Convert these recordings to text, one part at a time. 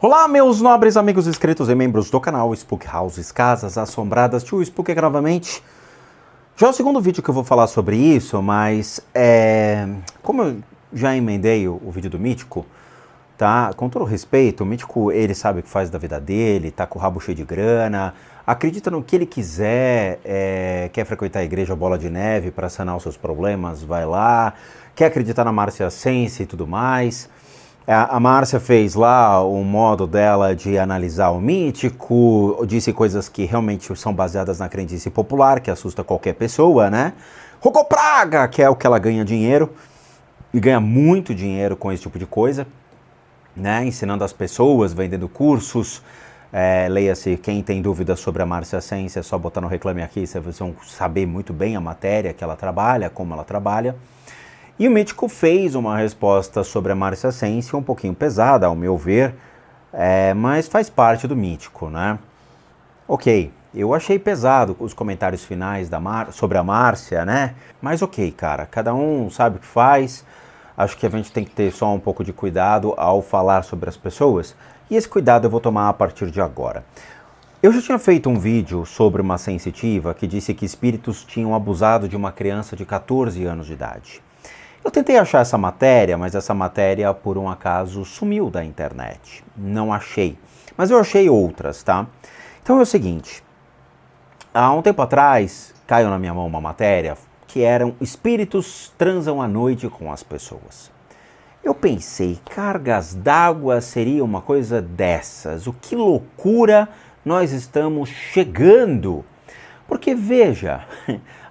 Olá, meus nobres amigos inscritos e membros do canal Spook Houses, Casas Assombradas, Tio Spook aqui novamente. Já é o segundo vídeo que eu vou falar sobre isso, mas como eu já emendei o vídeo do Mítico, tá? Com todo respeito, o Mítico, ele sabe o que faz da vida dele, tá com o rabo cheio de grana, acredita no que ele quiser, quer frequentar a igreja Bola de Neve para sanar os seus problemas, vai lá, quer acreditar na Márcia Sense e tudo mais. A Márcia fez lá o modo dela de analisar o mítico, disse coisas que realmente são baseadas na crendice popular, que assusta qualquer pessoa, né? Rogopraga, que é o que ela ganha dinheiro, e ganha muito dinheiro com esse tipo de coisa, né? Ensinando as pessoas, vendendo cursos. Leia-se, quem tem dúvidas sobre a Márcia Sense, é só botar no Reclame Aqui, vocês vão saber muito bem a matéria que ela trabalha, como ela trabalha. E o Mítico fez uma resposta sobre a Márcia Sense um pouquinho pesada, ao meu ver, mas faz parte do Mítico, né? Ok, eu achei pesado os comentários finais sobre a Márcia, né? Mas ok, cara, cada um sabe o que faz. Acho que a gente tem que ter só um pouco de cuidado ao falar sobre as pessoas. E esse cuidado eu vou tomar a partir de agora. Eu já tinha feito um vídeo sobre uma sensitiva que disse que espíritos tinham abusado de uma criança de 14 anos de idade. Eu tentei achar essa matéria, mas essa matéria, por um acaso, sumiu da internet. Não achei. Mas eu achei outras, tá? Então é o seguinte. Há um tempo atrás, caiu na minha mão uma matéria que eram espíritos transam à noite com as pessoas. Eu pensei, cargas d'água seria uma coisa dessas. O que loucura nós estamos chegando. Porque, veja,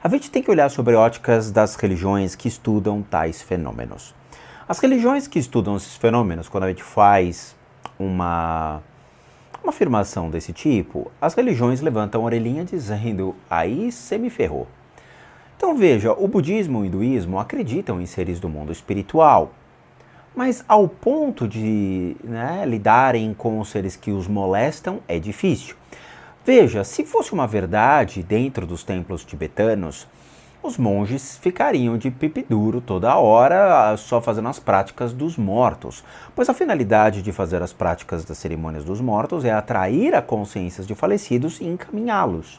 a gente tem que olhar sobre óticas das religiões que estudam tais fenômenos. As religiões que estudam esses fenômenos, quando a gente faz uma afirmação desse tipo, as religiões levantam a orelhinha dizendo, aí você me ferrou. Então veja, o budismo e o hinduísmo acreditam em seres do mundo espiritual, mas ao ponto de lidarem com os seres que os molestam é difícil. Veja, se fosse uma verdade dentro dos templos tibetanos, os monges ficariam de pipi duro toda hora só fazendo as práticas dos mortos, pois a finalidade de fazer as práticas das cerimônias dos mortos é atrair a consciências de falecidos e encaminhá-los.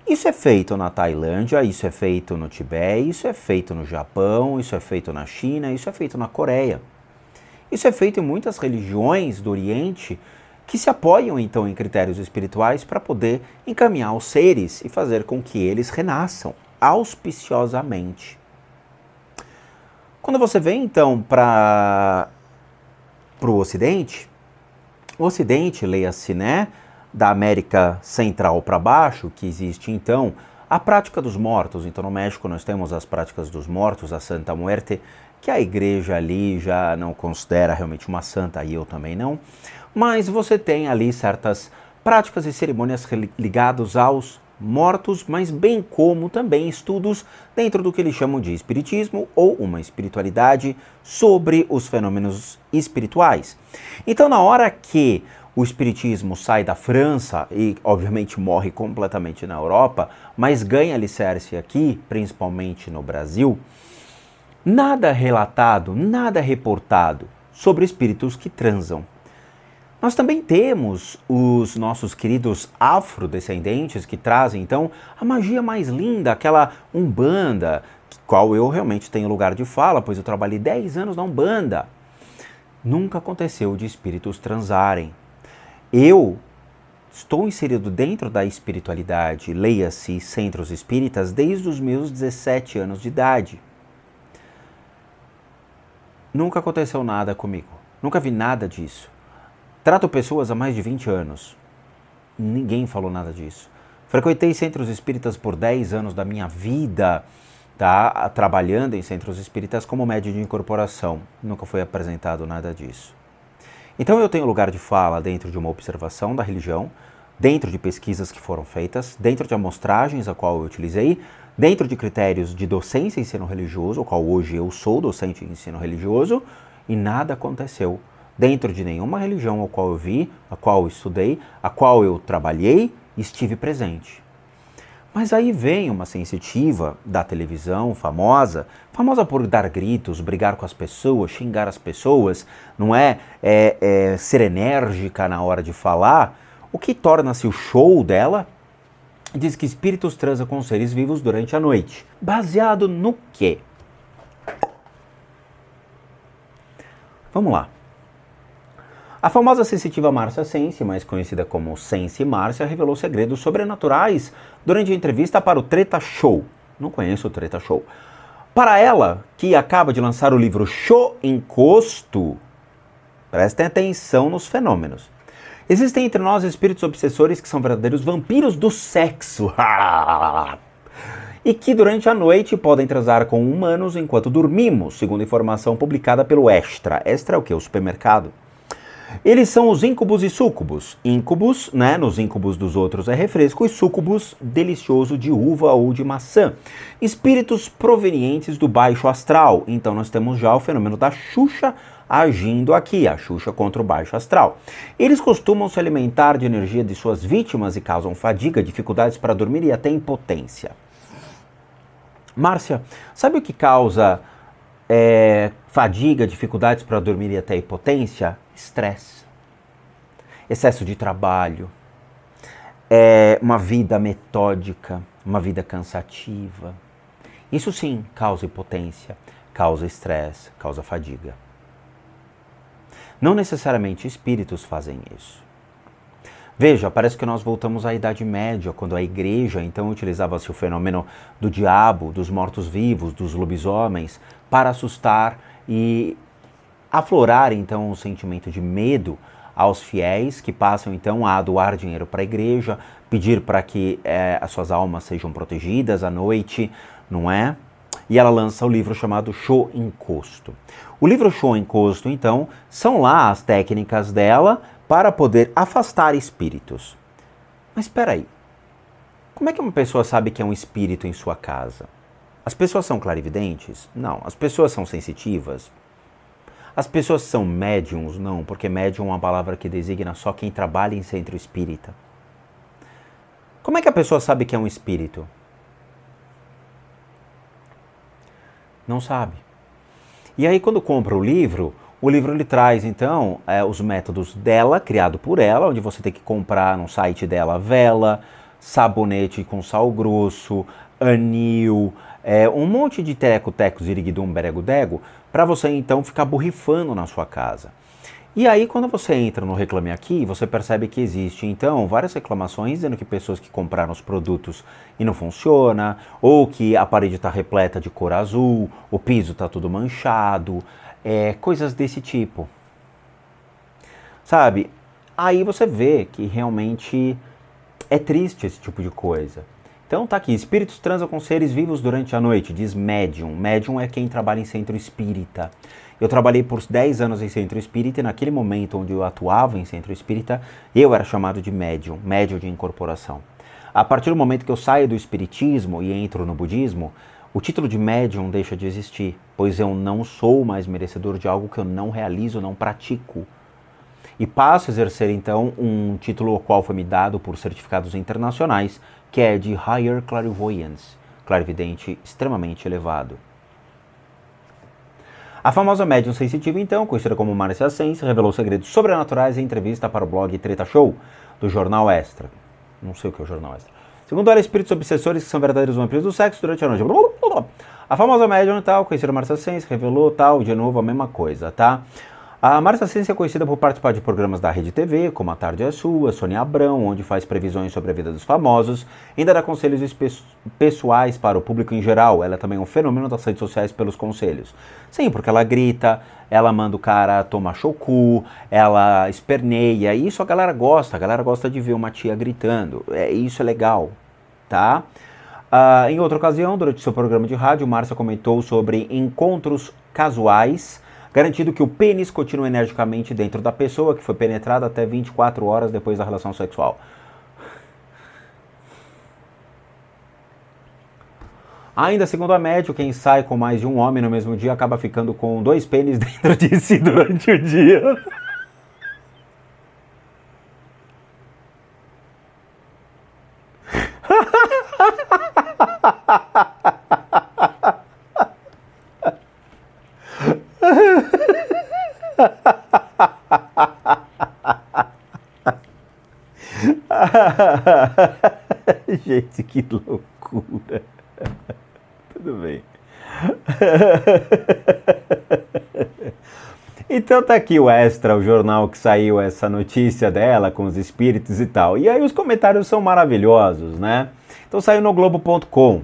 Isso é feito na Tailândia, isso é feito no Tibete, isso é feito no Japão, isso é feito na China, isso é feito na Coreia. Isso é feito em muitas religiões do Oriente, que se apoiam então em critérios espirituais para poder encaminhar os seres e fazer com que eles renasçam auspiciosamente. Quando você vem então para o Ocidente, leia-se, né, da América Central para baixo, que existe então a prática dos mortos. Então no México nós temos as práticas dos mortos, a Santa Muerte, que a igreja ali já não considera realmente uma santa, e eu também não. Mas você tem ali certas práticas e cerimônias ligadas aos mortos, mas bem como também estudos dentro do que eles chamam de espiritismo ou uma espiritualidade sobre os fenômenos espirituais. Então, na hora que o espiritismo sai da França e, obviamente, morre completamente na Europa, mas ganha alicerce aqui, principalmente no Brasil, nada relatado, nada reportado sobre espíritos que transam. Nós também temos os nossos queridos afrodescendentes que trazem, então, a magia mais linda, aquela Umbanda, qual eu realmente tenho lugar de fala, pois eu trabalhei 10 anos na Umbanda. Nunca aconteceu de espíritos transarem. Eu estou inserido dentro da espiritualidade, leia-se centros espíritas, desde os meus 17 anos de idade. Nunca aconteceu nada comigo, nunca vi nada disso. Trato pessoas há mais de 20 anos. Ninguém falou nada disso. Frequentei centros espíritas por 10 anos da minha vida, tá? Trabalhando em centros espíritas como médium de incorporação. Nunca foi apresentado nada disso. Então eu tenho lugar de fala dentro de uma observação da religião, dentro de pesquisas que foram feitas, dentro de amostragens a qual eu utilizei, dentro de critérios de docência e ensino religioso, o qual hoje eu sou docente de ensino religioso, e nada aconteceu dentro de nenhuma religião a qual eu vi, a qual eu estudei, a qual eu trabalhei e estive presente. Mas aí vem uma sensitiva da televisão, famosa por dar gritos, brigar com as pessoas, xingar as pessoas, não é? Ser enérgica na hora de falar, o que torna-se o show dela. Diz que espíritos transam com seres vivos durante a noite. Baseado no quê? Vamos lá. A famosa sensitiva Márcia Sense, mais conhecida como Sense Márcia, revelou segredos sobrenaturais durante a entrevista para o Treta Show. Não conheço o Treta Show. Para ela, que acaba de lançar o livro Show Encosto, prestem atenção nos fenômenos. Existem entre nós espíritos obsessores que são verdadeiros vampiros do sexo. E que durante a noite podem transar com humanos enquanto dormimos, segundo informação publicada pelo Extra. Extra é o quê? O supermercado. Eles são os íncubos e súcubos. Íncubos, né, nos íncubos dos outros é refresco, e súcubos, delicioso de uva ou de maçã. Espíritos provenientes do baixo astral. Então nós temos já o fenômeno da Xuxa agindo aqui, a Xuxa contra o baixo astral. Eles costumam se alimentar de energia de suas vítimas e causam fadiga, dificuldades para dormir e até impotência. Márcia, sabe o que causa fadiga, dificuldades para dormir e até impotência? Estresse, excesso de trabalho, uma vida metódica, uma vida cansativa. Isso sim causa impotência, causa estresse, causa fadiga. Não necessariamente espíritos fazem isso. Veja, parece que nós voltamos à Idade Média, quando a igreja então utilizava-se o fenômeno do diabo, dos mortos-vivos, dos lobisomens, para assustar e aflorar então um sentimento de medo aos fiéis, que passam então a doar dinheiro para a igreja, pedir para que as suas almas sejam protegidas à noite, não é? E ela lança o livro chamado Show Encosto. O livro Show Encosto, então, são lá as técnicas dela para poder afastar espíritos. Mas espera aí, como é que uma pessoa sabe que é um espírito em sua casa? As pessoas são clarividentes? Não. As pessoas são sensitivas? As pessoas são médiums? Não, porque médium é uma palavra que designa só quem trabalha em centro espírita. Como é que a pessoa sabe que é um espírito? Não sabe. E aí quando compra o livro ele traz então os métodos dela, criado por ela, onde você tem que comprar no site dela vela, sabonete com sal grosso, anil, um monte de teco-teco, ziriguidum, berego-dego, para você então ficar borrifando na sua casa. E aí quando você entra no Reclame Aqui, você percebe que existe então várias reclamações dizendo que pessoas que compraram os produtos e não funciona, ou que a parede está repleta de cor azul, o piso está tudo manchado, coisas desse tipo. Sabe? Aí você vê que realmente é triste esse tipo de coisa. Então tá aqui, espíritos transam com seres vivos durante a noite, diz médium. Médium é quem trabalha em centro espírita. Eu trabalhei por 10 anos em centro espírita e naquele momento onde eu atuava em centro espírita, eu era chamado de médium, médium de incorporação. A partir do momento que eu saio do espiritismo e entro no budismo, o título de médium deixa de existir, pois eu não sou mais merecedor de algo que eu não realizo, não pratico. E passo a exercer então um título ao qual foi me dado por certificados internacionais, que é de Higher Clairvoyance, clarividente extremamente elevado. A famosa médium sensitiva, então, conhecida como Márcia Sense, revelou segredos sobrenaturais em entrevista para o blog Treta Show, do Jornal Extra. Não sei o que é o Jornal Extra. Segundo ela, espíritos obsessores que são verdadeiros vampiros do sexo durante a noite. A famosa médium, tal, conhecida Márcia Sense, revelou, tal, de novo, a mesma coisa, tá? A Márcia Sense é conhecida por participar de programas da Rede TV, como A Tarde é Sua, Sônia Abrão, onde faz previsões sobre a vida dos famosos, ainda dá conselhos pessoais para o público em geral. Ela é também um fenômeno das redes sociais pelos conselhos. Sim, porque ela grita, ela manda o cara tomar chocu, ela esperneia, e isso a galera gosta de ver uma tia gritando, isso é legal, tá? Em outra ocasião, durante seu programa de rádio, Márcia comentou sobre encontros casuais, garantindo que o pênis continua energicamente dentro da pessoa que foi penetrada até 24 horas depois da relação sexual. Ainda segundo a médium, quem sai com mais de um homem no mesmo dia acaba ficando com 2 pênis dentro de si durante o dia. Gente, que loucura. Tudo bem. Então tá aqui o Extra, o jornal que saiu essa notícia dela com os espíritos e tal. E aí os comentários são maravilhosos, né? Então saiu no Globo.com.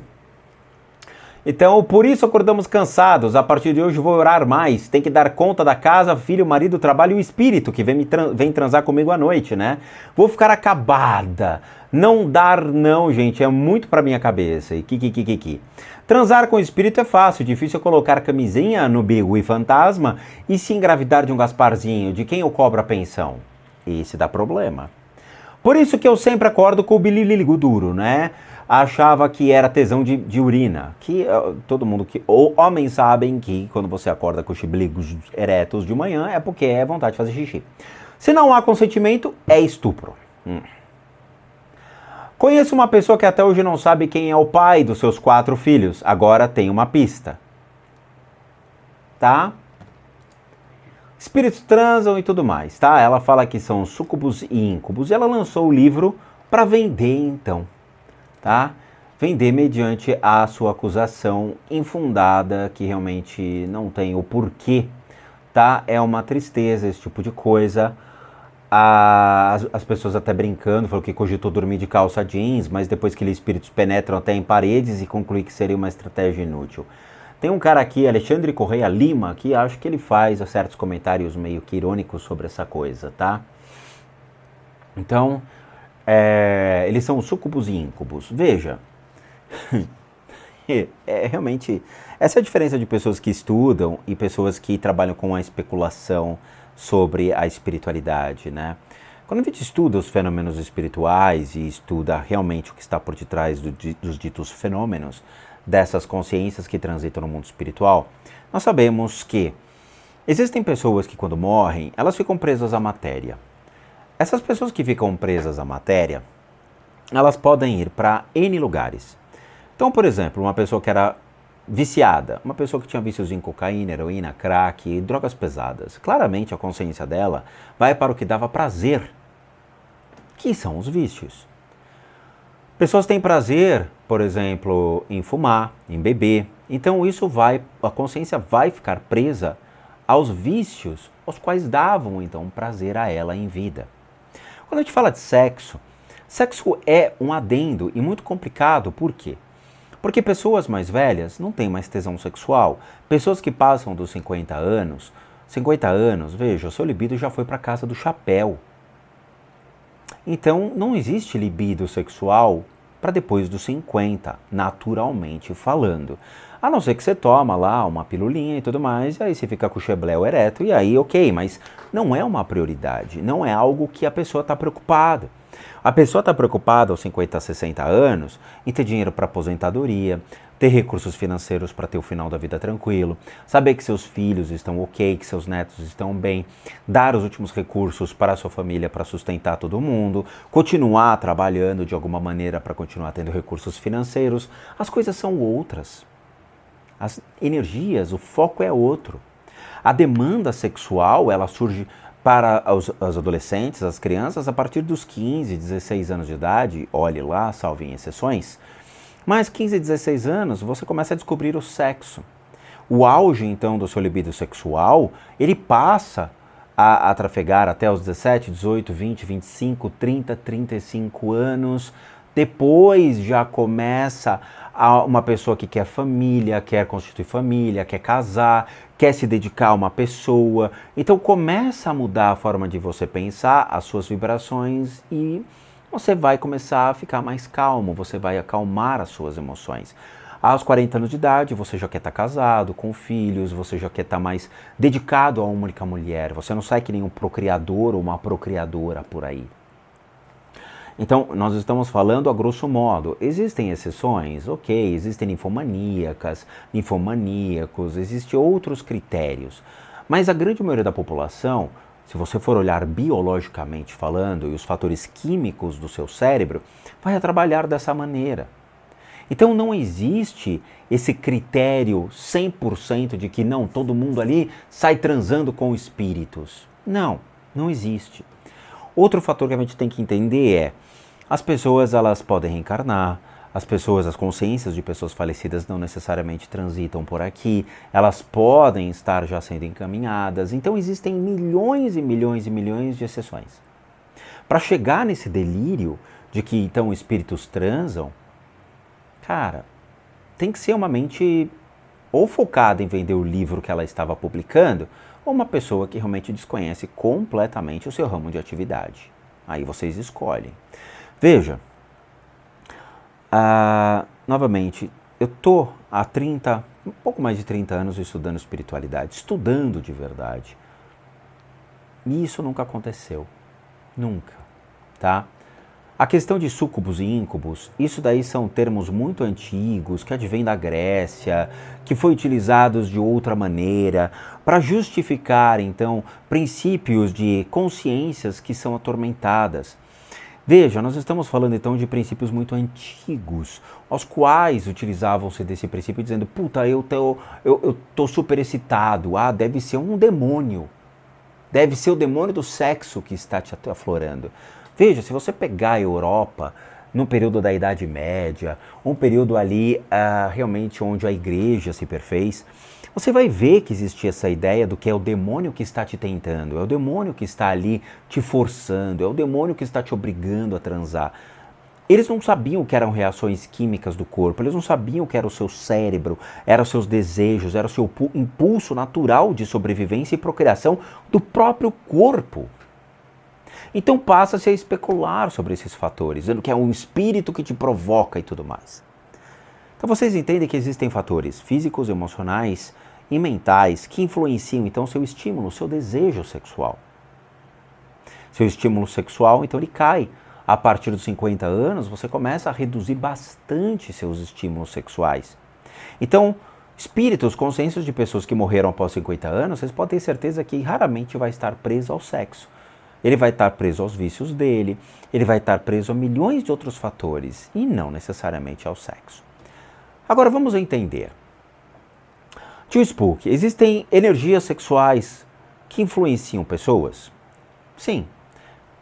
Então, por isso acordamos cansados. A partir de hoje vou orar mais. Tem que dar conta da casa, filho, marido, trabalho e o espírito que vem transar comigo à noite, né? Vou ficar acabada. Não dar não, gente. É muito pra minha cabeça. E Transar com o espírito é fácil. Difícil é colocar camisinha no bigo e fantasma e se engravidar de um Gasparzinho. De quem eu cobro a pensão? Esse dá problema. Por isso que eu sempre acordo com o bililigo duro, né? Achava que era tesão de urina. Que todo mundo ou homens sabem que quando você acorda com os chibligos eretos de manhã é porque é vontade de fazer xixi. Se não há consentimento, é estupro. Conheço uma pessoa que até hoje não sabe quem é o pai dos seus 4 filhos. Agora tem uma pista. Tá? Espíritos transam e tudo mais, tá? Ela fala que são súcubos e íncubos. E ela lançou o livro para vender, então. Tá? Vender mediante a sua acusação infundada, que realmente não tem o porquê, tá? É uma tristeza esse tipo de coisa. As pessoas até brincando, falou que cogitou dormir de calça jeans, mas depois que espíritos penetram até em paredes e conclui que seria uma estratégia inútil. Tem um cara aqui, Alexandre Correia Lima, que acho que ele faz certos comentários meio que irônicos sobre essa coisa, tá? Então... eles são súcubos e íncubos. Veja, realmente, essa é a diferença de pessoas que estudam e pessoas que trabalham com a especulação sobre a espiritualidade, né? Quando a gente estuda os fenômenos espirituais e estuda realmente o que está por detrás dos ditos fenômenos, dessas consciências que transitam no mundo espiritual, nós sabemos que existem pessoas que quando morrem, elas ficam presas à matéria. Essas pessoas que ficam presas à matéria, elas podem ir para N lugares. Então, por exemplo, uma pessoa que era viciada, uma pessoa que tinha vícios em cocaína, heroína, crack e drogas pesadas, claramente a consciência dela vai para o que dava prazer, que são os vícios. Pessoas têm prazer, por exemplo, em fumar, em beber. Então a consciência vai ficar presa aos vícios, aos quais davam então prazer a ela em vida. Quando a gente fala de sexo, sexo é um adendo e muito complicado, por quê? Porque pessoas mais velhas não têm mais tesão sexual. Pessoas que passam dos 50 anos, veja, o seu libido já foi para casa do chapéu. Então não existe libido sexual para depois dos 50, naturalmente falando. A não ser que você toma lá uma pilulinha e tudo mais, e aí você fica com o chebléu ereto, e aí ok, mas não é uma prioridade, não é algo que a pessoa está preocupada. A pessoa está preocupada aos 50, 60 anos em ter dinheiro para aposentadoria, ter recursos financeiros para ter o final da vida tranquilo, saber que seus filhos estão ok, que seus netos estão bem, dar os últimos recursos para a sua família para sustentar todo mundo, continuar trabalhando de alguma maneira para continuar tendo recursos financeiros. As coisas são outras. As energias, o foco é outro. A demanda sexual, ela surge para os adolescentes, as crianças, a partir dos 15, 16 anos de idade, olhe lá, salve em exceções, mas 15, 16 anos você começa a descobrir o sexo. O auge, então, do seu libido sexual, ele passa a trafegar até os 17, 18, 20, 25, 30, 35 anos. Depois já começa uma pessoa que quer família, quer constituir família, quer casar, quer se dedicar a uma pessoa. Então começa a mudar a forma de você pensar, as suas vibrações, e você vai começar a ficar mais calmo, você vai acalmar as suas emoções. Aos 40 anos de idade, você já quer estar casado, com filhos, você já quer estar mais dedicado a uma única mulher. Você não sai que nem um procriador ou uma procriadora por aí. Então, nós estamos falando a grosso modo. Existem exceções? Ok, existem ninfomaníacas, ninfomaníacos, existem outros critérios. Mas a grande maioria da população, se você for olhar biologicamente falando, e os fatores químicos do seu cérebro, vai trabalhar dessa maneira. Então não existe esse critério 100% de que não, todo mundo ali sai transando com espíritos. Não, não existe. Outro fator que a gente tem que entender é, as pessoas elas podem reencarnar, as pessoas, as consciências de pessoas falecidas não necessariamente transitam por aqui, elas podem estar já sendo encaminhadas, então existem milhões e milhões e milhões de exceções. Para chegar nesse delírio de que então espíritos transam, cara, tem que ser uma mente ou focada em vender o livro que ela estava publicando, ou uma pessoa que realmente desconhece completamente o seu ramo de atividade. Aí vocês escolhem. Veja, novamente, eu estou há um pouco mais de 30 anos estudando espiritualidade, estudando de verdade. E isso nunca aconteceu. Nunca, tá? A questão de súcubos e íncubos, isso daí são termos muito antigos, que advêm da Grécia, que foi utilizados de outra maneira, para justificar, então, princípios de consciências que são atormentadas. Veja, nós estamos falando então de princípios muito antigos, aos quais utilizavam-se desse princípio dizendo, puta, eu tô super excitado, deve ser um demônio, deve ser o demônio do sexo que está te aflorando. Veja, se você pegar a Europa no período da Idade Média, um período ali realmente onde a igreja se perfez, você vai ver que existia essa ideia do que é o demônio que está te tentando, é o demônio que está ali te forçando, é o demônio que está te obrigando a transar. Eles não sabiam o que eram reações químicas do corpo, eles não sabiam o que era o seu cérebro, eram os seus desejos, era o seu impulso natural de sobrevivência e procriação do próprio corpo. Então passa-se a especular sobre esses fatores, dizendo que é um espírito que te provoca e tudo mais. Então vocês entendem que existem fatores físicos, emocionais e mentais que influenciam então seu estímulo, seu desejo sexual. Seu estímulo sexual, então ele cai. A partir dos 50 anos, você começa a reduzir bastante seus estímulos sexuais. Então, espíritos, consciências de pessoas que morreram após 50 anos, vocês podem ter certeza que raramente vai estar preso ao sexo. Ele vai estar preso aos vícios dele, ele vai estar preso a milhões de outros fatores, e não necessariamente ao sexo. Agora vamos entender. Tio Spook, existem energias sexuais que influenciam pessoas? Sim,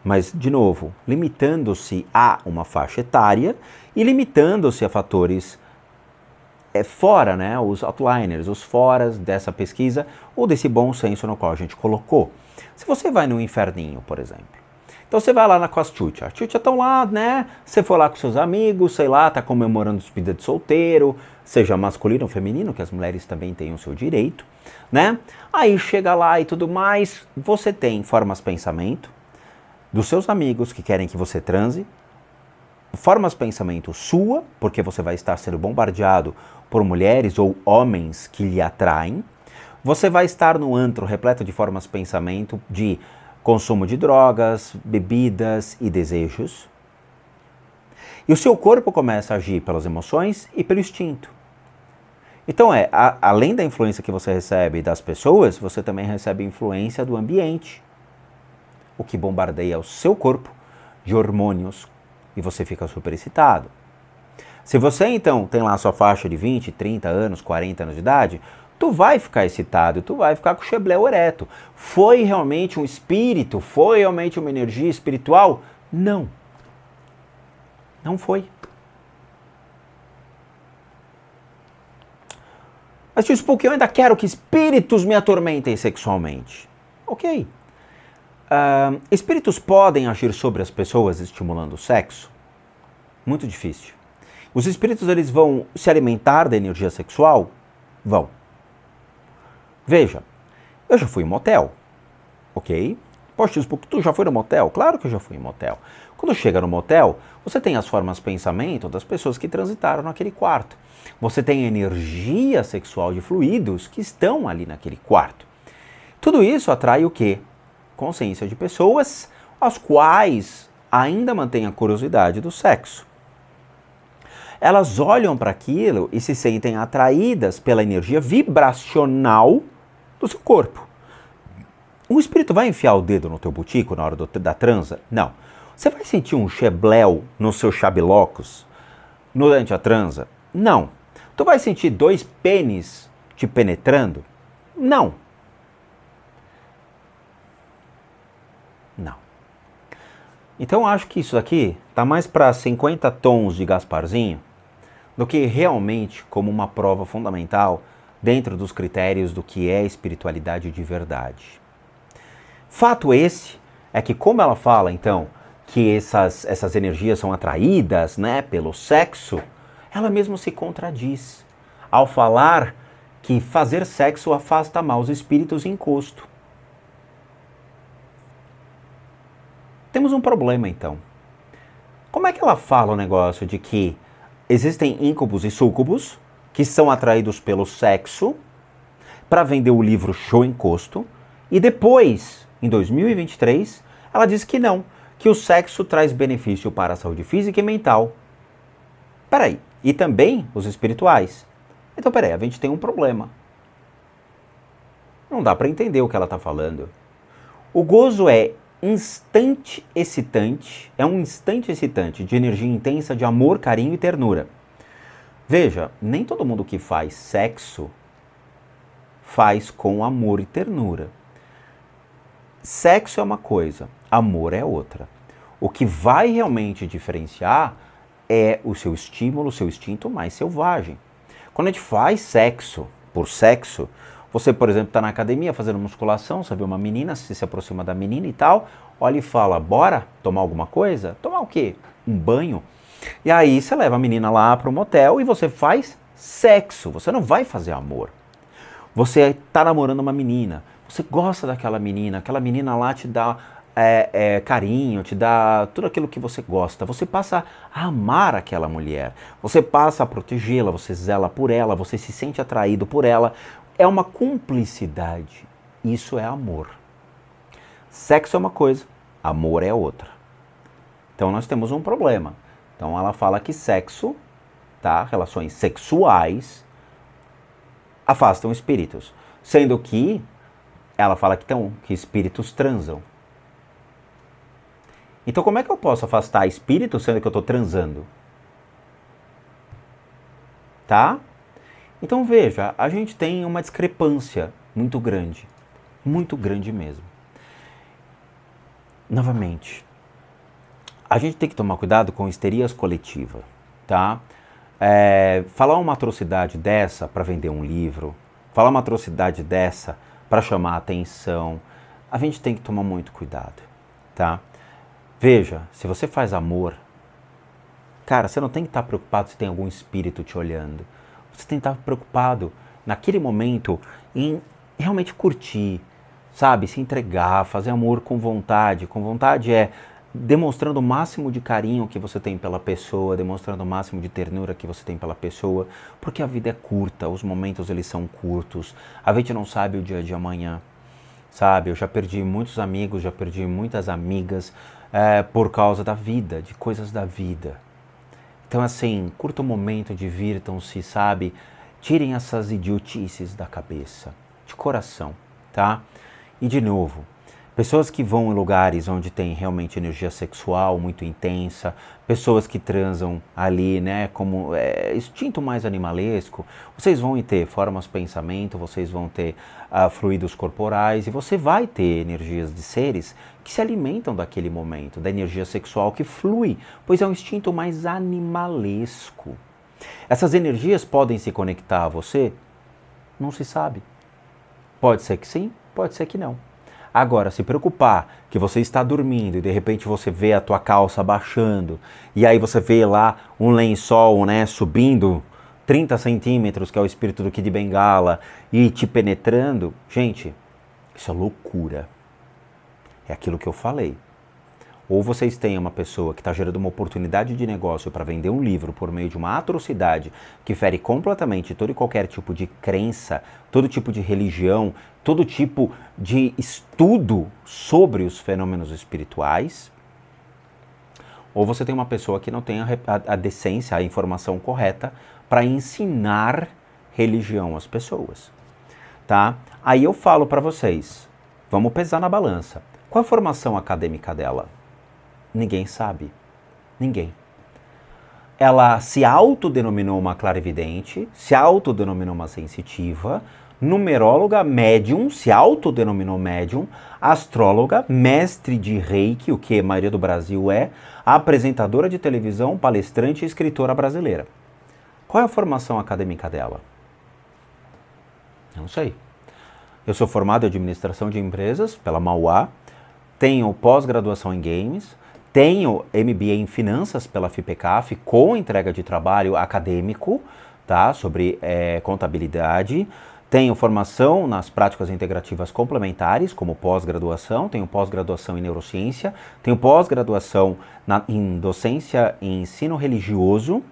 mas de novo, limitando-se a uma faixa etária e limitando-se a fatores fora, né, os outliners, os foras dessa pesquisa ou desse bom senso no qual a gente colocou. Se você vai no inferninho, por exemplo, então você vai lá com as tchutchas, as tchutchas estão lá, né, você foi lá com seus amigos, sei lá, tá comemorando despedida de solteiro, seja masculino ou feminino, que as mulheres também têm o seu direito, né, aí chega lá e tudo mais, você tem formas pensamento dos seus amigos que querem que você transe, formas pensamento sua, porque você vai estar sendo bombardeado por mulheres ou homens que lhe atraem. Você vai estar no antro repleto de formas pensamento de consumo de drogas, bebidas e desejos. E o seu corpo começa a agir pelas emoções e pelo instinto. Então além da influência que você recebe das pessoas, você também recebe influência do ambiente, o que bombardeia o seu corpo de hormônios e você fica super excitado. Se você então tem lá a sua faixa de 20, 30 anos, 40 anos de idade, tu vai ficar excitado, tu vai ficar com o chebléu ereto. Foi realmente um espírito? Foi realmente uma energia espiritual? Não. Não foi. Mas tio Spook, eu ainda quero que espíritos me atormentem sexualmente. Ok. Espíritos podem agir sobre as pessoas estimulando o sexo? Muito difícil. Os espíritos eles vão se alimentar da energia sexual? Vão. Veja, eu já fui em motel, ok? Poxa, tu já foi no motel? Claro que eu já fui em motel. Quando chega no motel, você tem as formas de pensamento das pessoas que transitaram naquele quarto. Você tem a energia sexual de fluidos que estão ali naquele quarto. Tudo isso atrai o quê? Consciência de pessoas as quais ainda mantêm a curiosidade do sexo. Elas olham para aquilo e se sentem atraídas pela energia vibracional do seu corpo. Um espírito vai enfiar o dedo no teu butico na hora da transa? Não. Você vai sentir um chebléu no seu chabilocos durante a transa? Não. Tu vai sentir dois pênis te penetrando? Não. Não. Então eu acho que isso aqui tá mais para 50 tons de Gasparzinho do que realmente como uma prova fundamental dentro dos critérios do que é espiritualidade de verdade. Fato esse é que, como ela fala então que essas energias são atraídas, né, pelo sexo, ela mesma se contradiz ao falar que fazer sexo afasta maus espíritos em encosto. Temos um problema então. Como é que ela fala o negócio de que existem íncubos e súcubos que são atraídos pelo sexo para vender o livro Show Encosto e depois, em 2023, ela diz que não, que o sexo traz benefício para a saúde física e mental. Peraí, e também os espirituais. Então peraí, a gente tem um problema. Não dá para entender o que ela está falando. O gozo é instante excitante, é um instante excitante de energia intensa de amor, carinho e ternura. Veja, nem todo mundo que faz sexo faz com amor e ternura. Sexo é uma coisa, amor é outra. O que vai realmente diferenciar é o seu estímulo, o seu instinto mais selvagem. Quando a gente faz sexo por sexo, você, por exemplo, está na academia fazendo musculação, você vê uma menina, se aproxima da menina e tal, olha e fala, bora tomar alguma coisa? Tomar o quê? Um banho? E aí você leva a menina lá para o motel e você faz sexo, você não vai fazer amor. Você está namorando uma menina, você gosta daquela menina, aquela menina lá te dá carinho, te dá tudo aquilo que você gosta. Você passa a amar aquela mulher, você passa a protegê-la, você zela por ela, você se sente atraído por ela. É uma cumplicidade. Isso é amor. Sexo é uma coisa, amor é outra. Então nós temos um problema. Então ela fala que sexo, tá, relações sexuais, afastam espíritos. Sendo que ela fala que espíritos transam. Então como é que eu posso afastar espíritos sendo que eu estou transando? Tá? Então veja, a gente tem uma discrepância muito grande mesmo. Novamente, a gente tem que tomar cuidado com histerias coletivas, tá? Falar uma atrocidade dessa para vender um livro, falar uma atrocidade dessa para chamar a atenção, a gente tem que tomar muito cuidado, tá? Veja, se você faz amor, cara, você não tem que estar preocupado se tem algum espírito te olhando. Você tem que estar preocupado, naquele momento, em realmente curtir, sabe? Se entregar, fazer amor com vontade. Com vontade é demonstrando o máximo de carinho que você tem pela pessoa, demonstrando o máximo de ternura que você tem pela pessoa, porque a vida é curta, os momentos eles são curtos, a gente não sabe o dia de amanhã, sabe? Eu já perdi muitos amigos, já perdi muitas amigas por causa da vida, de coisas da vida. Então, assim, curta o momento, divirtam-se, sabe? Tirem essas idiotices da cabeça, de coração, tá? E, de novo, pessoas que vão em lugares onde tem realmente energia sexual muito intensa, pessoas que transam ali, né, como instinto mais animalesco, vocês vão ter formas de pensamento, vocês vão ter fluidos corporais e você vai ter energias de seres que se alimentam daquele momento, da energia sexual que flui, pois é um instinto mais animalesco. Essas energias podem se conectar a você? Não se sabe. Pode ser que sim, pode ser que não. Agora, se preocupar que você está dormindo e de repente você vê a tua calça baixando e aí você vê lá um lençol, né, subindo 30 centímetros, que é o espírito do Kid Bengala, e te penetrando, gente, isso é loucura. É aquilo que eu falei. Ou vocês têm uma pessoa que está gerando uma oportunidade de negócio para vender um livro por meio de uma atrocidade que fere completamente todo e qualquer tipo de crença, todo tipo de religião, todo tipo de estudo sobre os fenômenos espirituais. Ou você tem uma pessoa que não tem a decência, a informação correta para ensinar religião às pessoas. Tá? Aí eu falo para vocês, vamos pesar na balança. Qual a formação acadêmica dela? Ninguém sabe. Ninguém. ela se autodenominou uma clarividente, se autodenominou uma sensitiva, numeróloga, médium, se autodenominou médium, astróloga, mestre de reiki, o que a maioria do Brasil é, apresentadora de televisão, palestrante e escritora brasileira. Qual é a formação acadêmica dela? Eu não sei. Eu sou formado em administração de empresas pela Mauá, tenho pós-graduação em games, tenho MBA em finanças pela FIPECAF com entrega de trabalho acadêmico, tá, sobre contabilidade. Tenho formação nas práticas integrativas complementares, como pós-graduação, tenho pós-graduação em neurociência, tenho pós-graduação em docência e ensino religioso,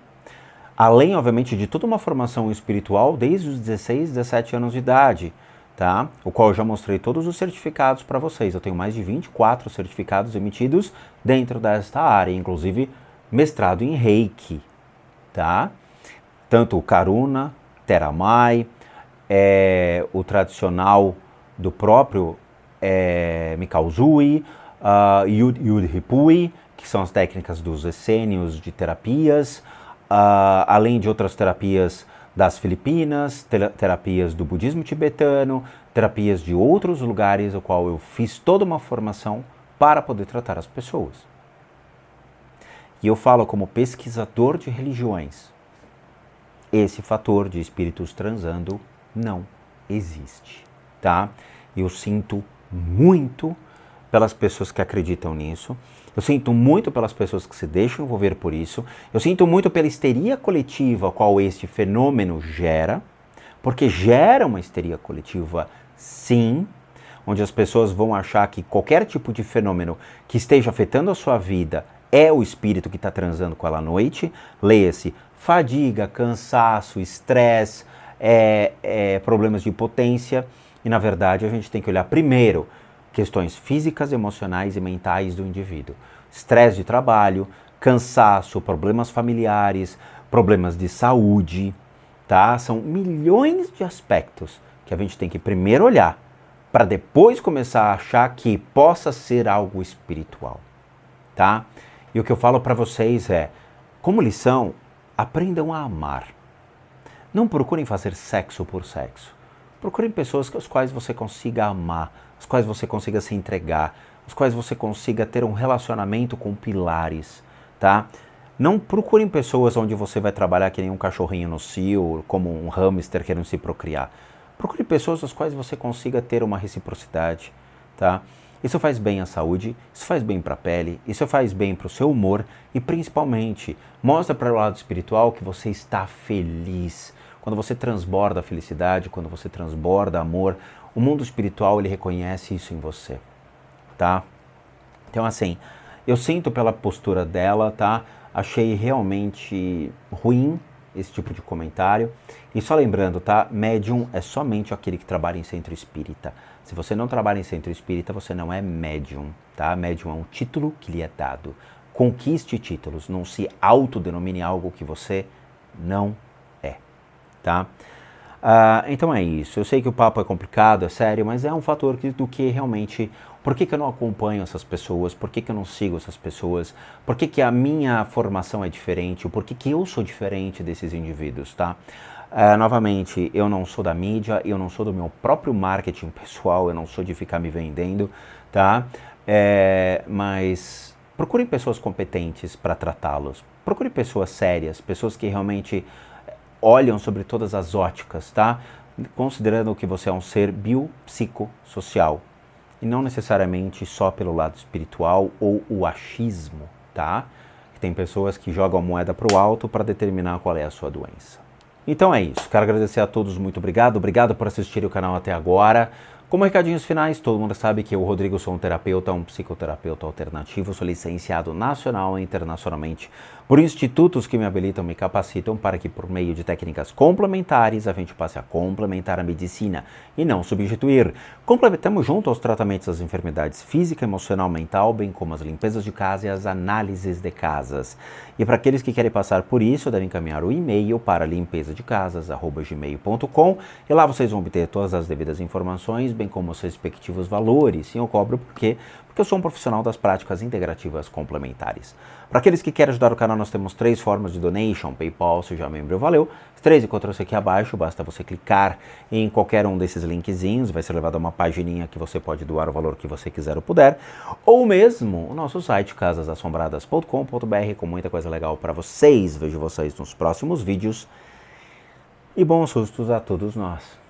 além, obviamente, de toda uma formação espiritual desde os 16, 17 anos de idade, tá? O qual eu já mostrei todos os certificados para vocês. Eu tenho mais de 24 certificados emitidos dentro desta área, inclusive mestrado em Reiki, tá? Tanto o Karuna, Theramai, o tradicional do próprio Mikao Zui, Yud Ripui, que são as técnicas dos essênios de terapias, além de outras terapias das Filipinas, terapias do budismo tibetano, terapias de outros lugares, o qual eu fiz toda uma formação para poder tratar as pessoas. E eu falo como pesquisador de religiões. Esse fator de espíritos transando não existe, tá? Eu sinto muito pelas pessoas que acreditam nisso, eu sinto muito pelas pessoas que se deixam envolver por isso, eu sinto muito pela histeria coletiva a qual este fenômeno gera, porque gera uma histeria coletiva, sim, onde as pessoas vão achar que qualquer tipo de fenômeno que esteja afetando a sua vida é o espírito que está transando com ela à noite. Leia-se fadiga, cansaço, estresse, problemas de potência, e na verdade a gente tem que olhar primeiro questões físicas, emocionais e mentais do indivíduo. Estresse de trabalho, cansaço, problemas familiares, problemas de saúde, tá? São milhões de aspectos que a gente tem que primeiro olhar para depois começar a achar que possa ser algo espiritual, tá? E o que eu falo para vocês é, como lição, aprendam a amar. Não procurem fazer sexo por sexo. Procurem pessoas com as quais você consiga amar, as quais você consiga se entregar, as quais você consiga ter um relacionamento com pilares, tá? Não procurem pessoas onde você vai trabalhar que nem um cachorrinho no cio, como um hamster querendo se procriar. Procure pessoas as quais você consiga ter uma reciprocidade, tá? Isso faz bem à saúde, isso faz bem para a pele, isso faz bem para o seu humor e principalmente mostra para o lado espiritual que você está feliz. Quando você transborda a felicidade, quando você transborda amor, o mundo espiritual ele reconhece isso em você, tá? Então assim, eu sinto pela postura dela, tá? Achei realmente ruim esse tipo de comentário. E só lembrando, tá? Médium é somente aquele que trabalha em centro espírita. Se você não trabalha em centro espírita, você não é médium, tá? Médium é um título que lhe é dado. Conquiste títulos, não se autodenomine algo que você não é, tá? Então é isso. Eu sei que o papo é complicado, é sério, mas é um fator do que realmente... Por que eu não acompanho essas pessoas? Por que eu não sigo essas pessoas? Por que a minha formação é diferente? Por que eu sou diferente desses indivíduos, tá? Novamente, eu não sou da mídia, eu não sou do meu próprio marketing pessoal, eu não sou de ficar me vendendo, tá? Mas procurem pessoas competentes para tratá-los. Procure pessoas sérias, pessoas que realmente olham sobre todas as óticas, tá? Considerando que você é um ser biopsicossocial e não necessariamente só pelo lado espiritual ou o achismo, tá? Tem pessoas que jogam a moeda para o alto para determinar qual é a sua doença. Então é isso, quero agradecer a todos, muito obrigado, obrigado por assistir o canal até agora. Como recadinhos finais, todo mundo sabe que eu, Rodrigo, sou um terapeuta, um psicoterapeuta alternativo, sou licenciado nacional e internacionalmente por institutos que me habilitam, me capacitam para que por meio de técnicas complementares a gente passe a complementar a medicina e não substituir. Complementamos junto aos tratamentos das enfermidades física, emocional, mental, bem como as limpezas de casa e as análises de casas. E para aqueles que querem passar por isso, devem encaminhar o e-mail para limpezadecasas@gmail.com e lá vocês vão obter todas as devidas informações, bem como os respectivos valores. Sim, eu cobro porque porque eu sou um profissional das práticas integrativas complementares. Para aqueles que querem ajudar o canal, nós temos 3 formas de donation: PayPal, seja membro, valeu. Os 3 encontram-se aqui abaixo, basta você clicar em qualquer um desses linkzinhos, vai ser levado a uma pagininha que você pode doar o valor que você quiser ou puder, ou mesmo o nosso site casasassombradas.com.br, com muita coisa legal para vocês. Vejo vocês nos próximos vídeos e bons sustos a todos nós.